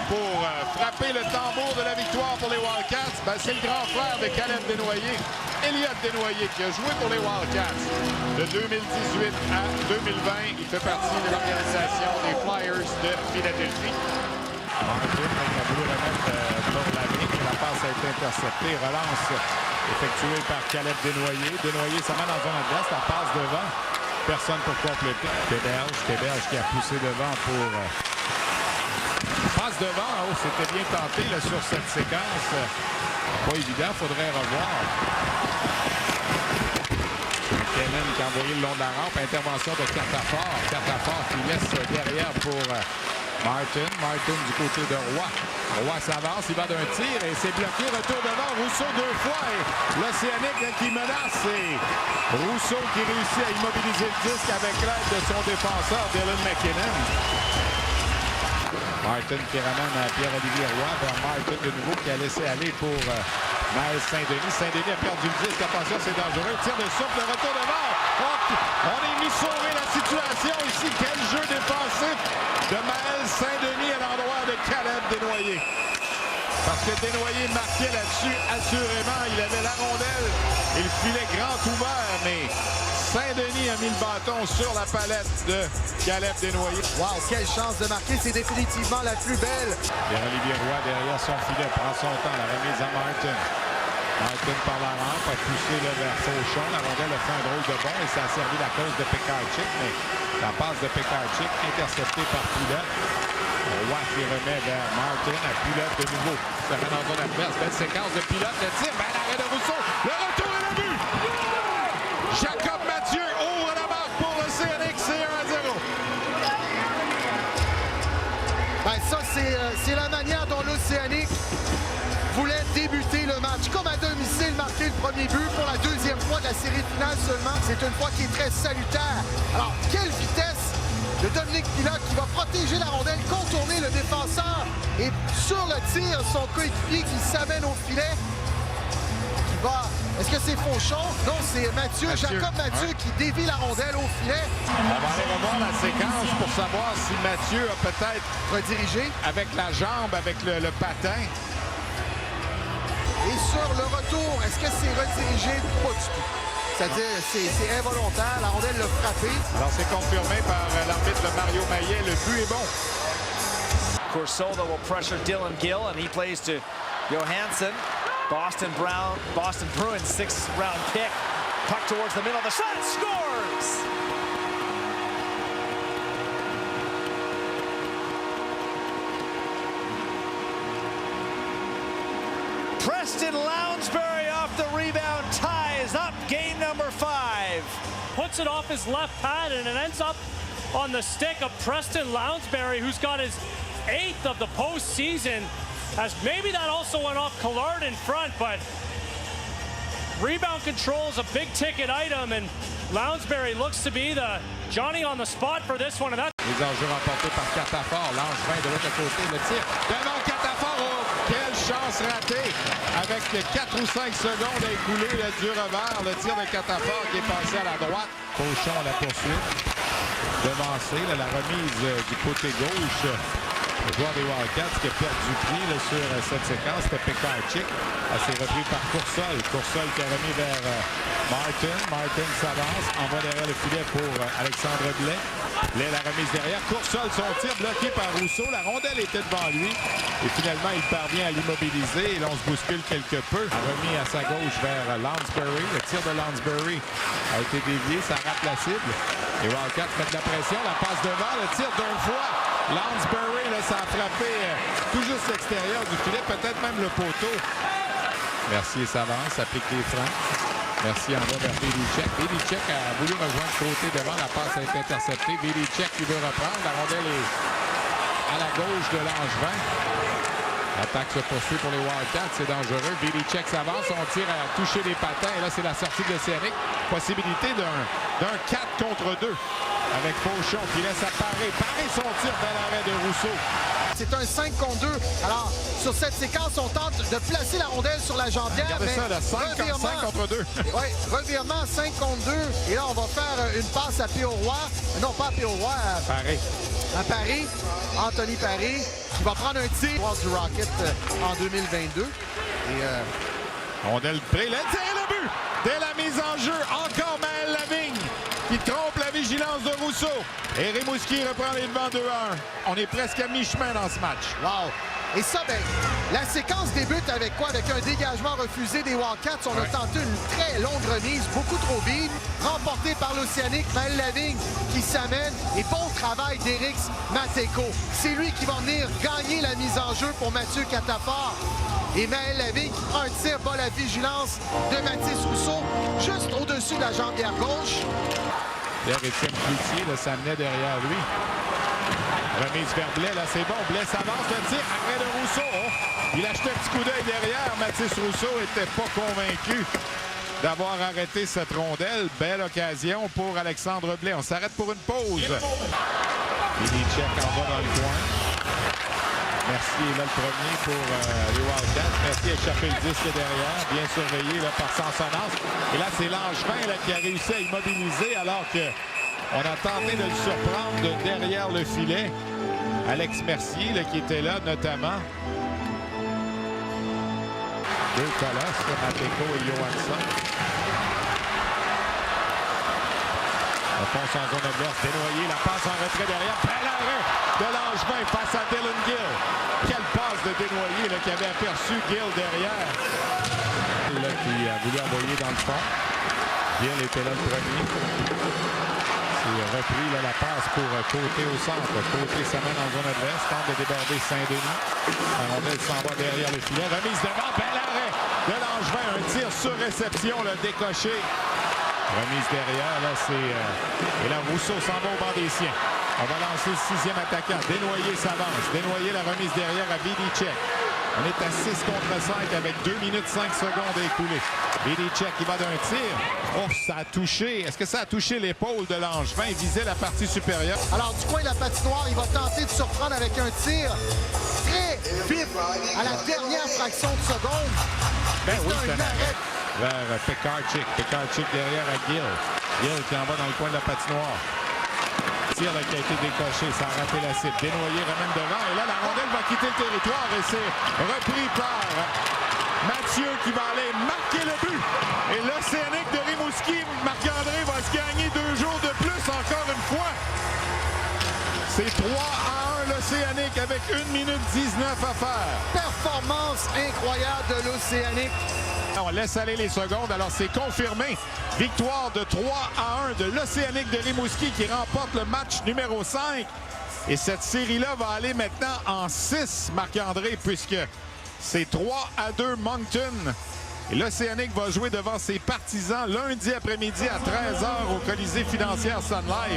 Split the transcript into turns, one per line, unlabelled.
pour frapper le tambour de la victoire pour les Wildcats, c'est le grand frère de Caleb Desnoyers, Elliott Desnoyers, qui a joué pour les Wildcats de 2018 à 2020. Il fait partie de l'organisation des Flyers de Philadelphie. Martin a voulu remettre pour la ligne. La passe a été interceptée. Relance effectuée par Caleb Desnoyers. Desnoyers, ça met dans zone adverse. La passe devant. Personne pour compléter. Théberge qui a poussé devant pour... passe devant. Oh, c'était bien tenté là, sur cette séquence. Pas évident, faudrait revoir. McKinnon qui a envoyé le long de la rampe. Intervention de Catafort. Catafort qui laisse derrière pour Martin. Martin du côté de Roy. Roy s'avance, il va d'un tir et c'est bloqué. Retour devant. Rousseau deux fois. Et l'Océanique qui menace. Et Rousseau qui réussit à immobiliser le disque avec l'aide de son défenseur, Dylan McKinnon. Martin qui ramène à Pierre-Olivier Roy vers Martin de nouveau qui a laissé aller pour Miles Saint-Denis. Saint-Denis a perdu le disque. Attention, c'est dangereux. Tir de souffle, le retour devant. Oh, on est mis sauver la situation ici. Quel jeu défensif de Miles Saint-Denis à l'endroit de Caleb Desnoyers. Parce que Desnoyers marquait là-dessus assurément. Il avait la rondelle et le filet grand ouvert, mais Saint-Denis a mis le bâton sur la palette de Caleb Desnoyers.
Wow, quelle chance de marquer. C'est définitivement la plus belle.
Pierre-Olivier Roy derrière son filet prend son temps. La remise à Martin. Martin par la rampe a poussé vers Fauchon. La rondelle a fait un drôle de bond et ça a servi la cause de Pekarczyk. Mais la passe de Pekarczyk interceptée par Poulet. Roy qui remet vers Martin à Poulet de nouveau. Ça va dans zone adverse. Belle séquence de pilote. Le tir, l'arrêt de Rousseau. Le retour et le but! Jacob Mathieu ouvre la marque pour l'Océanique. C'est 1-0.
Ça, c'est la manière dont l'Océanique voulait débuter le match. Comme à domicile, marquer le premier but pour la deuxième fois de la série finale seulement. C'est une fois qui est très salutaire. Alors, quelle vitesse de Dominique Pilote qui va protéger la rondelle, contourner le défenseur. Et sur le tir, son coéquipier qui s'amène au filet. Qui va... Est-ce que c'est Fauchon? Non, c'est Mathieu. Jacob Mathieu qui dévie la rondelle au filet.
On va aller revoir la séquence pour savoir si Mathieu a peut-être
redirigé
avec la jambe, avec le patin.
Et sur le retour, est-ce que c'est redirigé? Pas du tout. C'est-à-dire, c'est involontaire. La rondelle l'a frappé.
Alors, c'est confirmé par l'arbitre Mario Maillet. Le but est bon.
Corsoldo will pressure Dylan Gill, and he plays to Johansson. Boston Bruins, sixth-round pick. Puck towards the middle. The shot scores! Preston Lounsbury off the rebound, ties up game number 5.
Puts it off his left pad and it ends up on the stick of Preston Lounsbury, who's got his 8th of the postseason. As maybe that also went off Collard in front, but rebound control is a big ticket item, and Lounsbury looks to be the Johnny on the spot for this one. And that...
Les enjeux remportés par Catafort. Langevin de l'autre côté, le tir devant Catafort. Oh, quelle chance ratée! Avec 4 ou 5 secondes à écouler du revers, le tir de Catafort qui est passé à la droite. Fauchon à la poursuite. Devancé, la remise du côté gauche. Le joueur des Wildcats qui a perdu pied sur cette séquence, c'était Pekarczyk. C'est repris par Coursol. Coursol qui a remis vers Martin. Martin s'avance, envoie derrière le filet pour Alexandre Blais. Blais la remise derrière. Coursol, son tir bloqué par Rousseau. La rondelle était devant lui. Et finalement, il parvient à l'immobiliser. Et là, on se bouscule quelque peu. Remis à sa gauche vers Lounsbury. Le tir de Lounsbury a été dévié. Ça rate la cible. Les Wildcats mettent de la pression. La passe devant. Le tir d'une fois. Lounsbury, là, ça a frappé tout juste l'extérieur du filet, peut-être même le poteau. Mercier s'avance, applique les freins. Mercier envoie vers Belichick. Belichick a voulu rejoindre le côté devant, la passe a été interceptée. Belichick qui veut reprendre, la rondelle est à la gauche de Langevin. L'attaque se poursuit pour les Wildcats, c'est dangereux. Belichick s'avance, on tire à toucher les patins. Et là, c'est la sortie de Céric. Possibilité d'un 4 contre 2. Avec Fauchon qui laisse parer son tir dans l'arrêt de Rousseau.
C'est un 5 contre 2. Alors, sur cette séquence, on tente de placer la rondelle sur la jambière.
Regardez ça, là, 5 contre 2.
Oui, revirement 5 contre 2. Et là, on va faire une passe à Pio Roy. Non, pas à Pio Roy.
Paré.
À Paris. Anthony Paré. qui va prendre un tir du Rocket en 2022. Et
Rondelle près, le tir, le but! Dès la mise en jeu, encore Maël Lavigne qui trompe la vigilance de Rousseau. Et Rimouski reprend les devants 2-1. On est presque à mi-chemin dans ce match.
wow! Et ça, ben, la séquence débute avec quoi? Avec un dégagement refusé des Wildcats. On a tenté une très longue remise, beaucoup trop vive, remportée par l'Océanique. Maël Lavigne qui s'amène. Et bon travail d'Éric Mateko. C'est lui qui va venir gagner la mise en jeu pour Mathieu Catafort. Et Maël Lavigne, un tir, bas la vigilance de Mathis Rousseau, juste au-dessus de la jambière gauche.
Pierre-Étienne Cloutier s'amenait derrière lui. Remise vers Blais, là c'est bon. Blais s'avance, le tir après de Rousseau. Oh, il achetait un petit coup d'œil derrière. Mathis Rousseau n'était pas convaincu d'avoir arrêté cette rondelle. Belle occasion pour Alexandre Blais. On s'arrête pour une pause. Vidicek en bas dans le coin. Mercier est là le premier pour les Wildcats. Mercier a échappé le disque derrière. Bien surveillé là, par Sansonnas. Et là, c'est Langevin qui a réussi à immobiliser alors que on a tenté de le surprendre de derrière le filet. Alex Mercier là, qui était là notamment. Deux colosses, Mateko et Johansson. Fonce en zone adverse, dénoyé, la passe en retrait derrière. Bel arrêt de Langevin face à Dylan Gill. Quelle passe de dénoyé là, qui avait aperçu Gill derrière. Là, qui a voulu envoyer dans le fond. Gill était là le premier. C'est repris là, la passe pour Côté au centre. Côté s'amène en zone adverse, tente de déborder Saint-Denis. La rondelle s'en va derrière le filet. Remise devant, bel arrêt de Langevin. Un tir sur réception, le décoché. Remise derrière, là c'est... Et là, Rousseau s'en va au banc des siens. On va lancer le sixième attaquant. Desnoyers s'avance. Desnoyers, la remise derrière à Vidicek. On est à 6 contre 5 avec 2 minutes 5 secondes écoulées. Vidicek qui va d'un tir. Oh, ça a touché. Est-ce que ça a touché l'épaule de Langevin? Il visait la partie supérieure.
Alors, du coin de la patinoire, il va tenter de surprendre avec un tir très vif à la dernière fraction de seconde.
Ben oui,
c'est un arrêt
vers Pekarczyk. Pekarczyk derrière à Gill. Gill qui en va dans le coin de la patinoire. Tir là, qui a été décoché. Ça a raté la cible. Desnoyers ramène devant. Et là, la rondelle va quitter le territoire. Et c'est repris par Mathieu qui va aller marquer le but. Et l'Océanique de Rimouski, Marc-André va se gagner 2 jours de plus encore une fois. C'est 3-1 l'Océanique avec 1 minute 19 à faire.
performance incroyable de l'Océanique.
On laisse aller les secondes, alors c'est confirmé. Victoire de 3-1 de l'Océanique de Rimouski qui remporte le match numéro 5. Et cette série-là va aller maintenant en 6, Marc-André, puisque c'est 3-2 Moncton. Et l'Océanique va jouer devant ses partisans lundi après-midi à 13h au Colisée financière Sun Life.